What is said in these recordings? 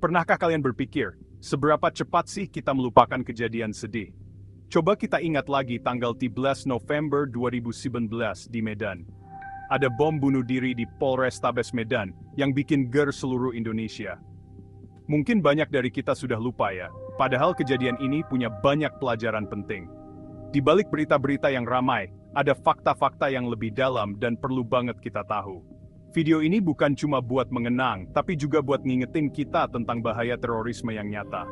Pernahkah kalian berpikir, seberapa cepat sih kita melupakan kejadian sedih? Coba kita ingat lagi tanggal 13 November 2019 di Medan. Ada bom bunuh diri di Polrestabes Medan yang bikin ger seluruh Indonesia. Mungkin banyak dari kita sudah lupa ya, padahal kejadian ini punya banyak pelajaran penting. Di balik berita-berita yang ramai, ada fakta-fakta yang lebih dalam dan perlu banget kita tahu. Video ini bukan cuma buat mengenang, tapi juga buat ngingetin kita tentang bahaya terorisme yang nyata.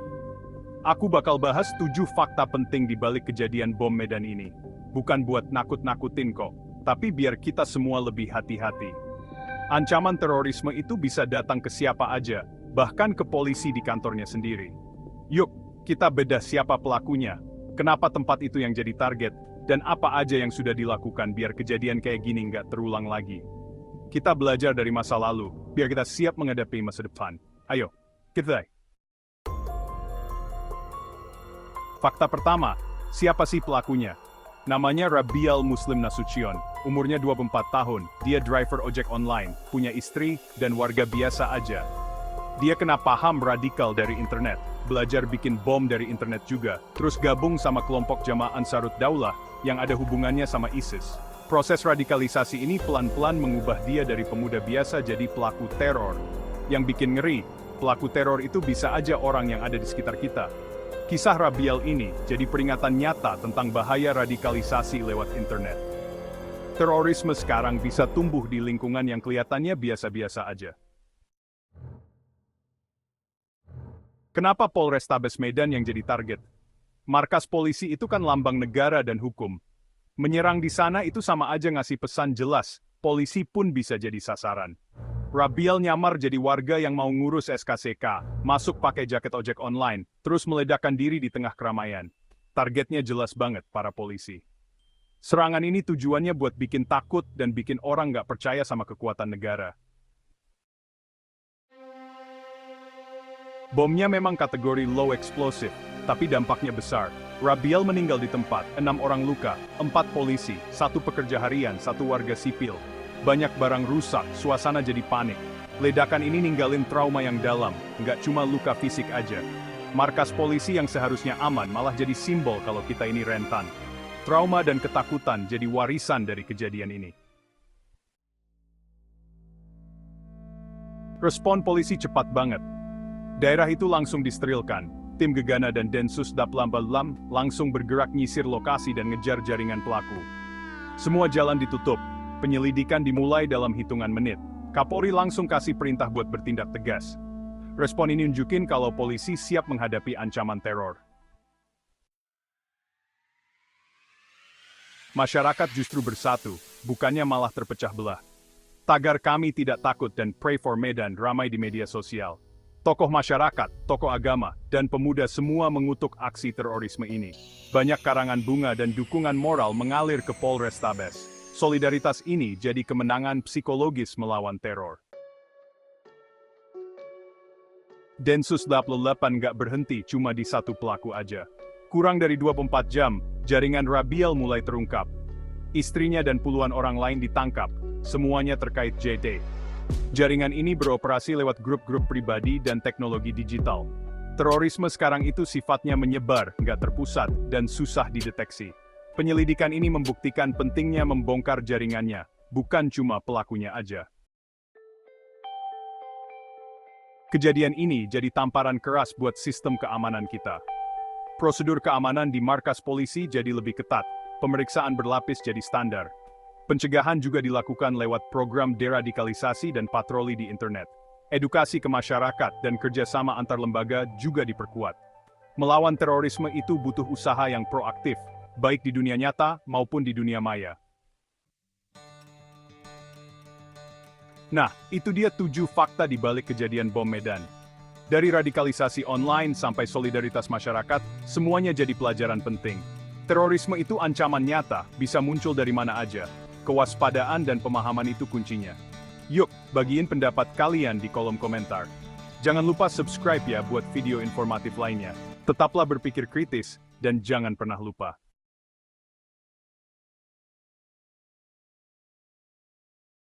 Aku bakal bahas 7 fakta penting di balik kejadian bom Medan ini. Bukan buat nakut-nakutin kok, tapi biar kita semua lebih hati-hati. Ancaman terorisme itu bisa datang ke siapa aja, bahkan ke polisi di kantornya sendiri. Yuk, kita bedah siapa pelakunya, kenapa tempat itu yang jadi target, dan apa aja yang sudah dilakukan biar kejadian kayak gini nggak terulang lagi. Kita belajar dari masa lalu, biar kita siap menghadapi masa depan. Ayo, kita mulai. Fakta pertama, siapa sih pelakunya? Namanya Rabial Muslim Nasution, umurnya 24 tahun, dia driver ojek online, punya istri, dan warga biasa aja. Dia kena paham radikal dari internet, belajar bikin bom dari internet juga, terus gabung sama kelompok Jamaah Ansarut Daulah yang ada hubungannya sama ISIS. Proses radikalisasi ini pelan-pelan mengubah dia dari pemuda biasa jadi pelaku teror. Yang bikin ngeri, pelaku teror itu bisa aja orang yang ada di sekitar kita. Kisah Rabial ini jadi peringatan nyata tentang bahaya radikalisasi lewat internet. Terorisme sekarang bisa tumbuh di lingkungan yang kelihatannya biasa-biasa aja. Kenapa Polrestabes Medan yang jadi target? Markas polisi itu kan lambang negara dan hukum. Menyerang di sana itu sama aja ngasih pesan jelas, polisi pun bisa jadi sasaran. Rabial nyamar jadi warga yang mau ngurus SKCK, masuk pakai jaket ojek online, terus meledakkan diri di tengah keramaian. Targetnya jelas banget, para polisi. Serangan ini tujuannya buat bikin takut dan bikin orang nggak percaya sama kekuatan negara. Bomnya memang kategori low explosive, tapi dampaknya besar. Rabial meninggal di tempat, 6 orang luka, 4 polisi, 1 pekerja harian, 1 warga sipil. Banyak barang rusak, suasana jadi panik. Ledakan ini ninggalin trauma yang dalam, nggak cuma luka fisik aja. Markas polisi yang seharusnya aman malah jadi simbol kalau kita ini rentan. Trauma dan ketakutan jadi warisan dari kejadian ini. Respon polisi cepat banget. Daerah itu langsung disterilkan. Tim Gegana dan Densus Daplam langsung bergerak nyisir lokasi dan ngejar jaringan pelaku. Semua jalan ditutup, penyelidikan dimulai dalam hitungan menit. Kapolri langsung kasih perintah buat bertindak tegas. Respon ini nunjukin kalau polisi siap menghadapi ancaman teror. Masyarakat justru bersatu, bukannya malah terpecah belah. Tagar "Kami Tidak Takut" dan "Pray for Medan" ramai di media sosial. Tokoh masyarakat, tokoh agama, dan pemuda semua mengutuk aksi terorisme ini. Banyak karangan bunga dan dukungan moral mengalir ke Polrestabes. Solidaritas ini jadi kemenangan psikologis melawan teror. Densus 88 nggak berhenti cuma di satu pelaku aja. Kurang dari 24 jam, jaringan Rabial mulai terungkap. Istrinya dan puluhan orang lain ditangkap, semuanya terkait JD. Jaringan ini beroperasi lewat grup-grup pribadi dan teknologi digital. Terorisme sekarang itu sifatnya menyebar, nggak terpusat, dan susah dideteksi. Penyelidikan ini membuktikan pentingnya membongkar jaringannya, bukan cuma pelakunya aja. Kejadian ini jadi tamparan keras buat sistem keamanan kita. Prosedur keamanan di markas polisi jadi lebih ketat, pemeriksaan berlapis jadi standar. Pencegahan juga dilakukan lewat program deradikalisasi dan patroli di internet. Edukasi ke masyarakat dan kerjasama antar lembaga juga diperkuat. Melawan terorisme itu butuh usaha yang proaktif, baik di dunia nyata maupun di dunia maya. Nah, itu dia 7 fakta di balik kejadian bom Medan. Dari radikalisasi online sampai solidaritas masyarakat, semuanya jadi pelajaran penting. Terorisme itu ancaman nyata, bisa muncul dari mana aja. Kewaspadaan dan pemahaman itu kuncinya. Yuk, bagiin pendapat kalian di kolom komentar. Jangan lupa subscribe ya buat video informatif lainnya. Tetaplah berpikir kritis, dan jangan pernah lupa.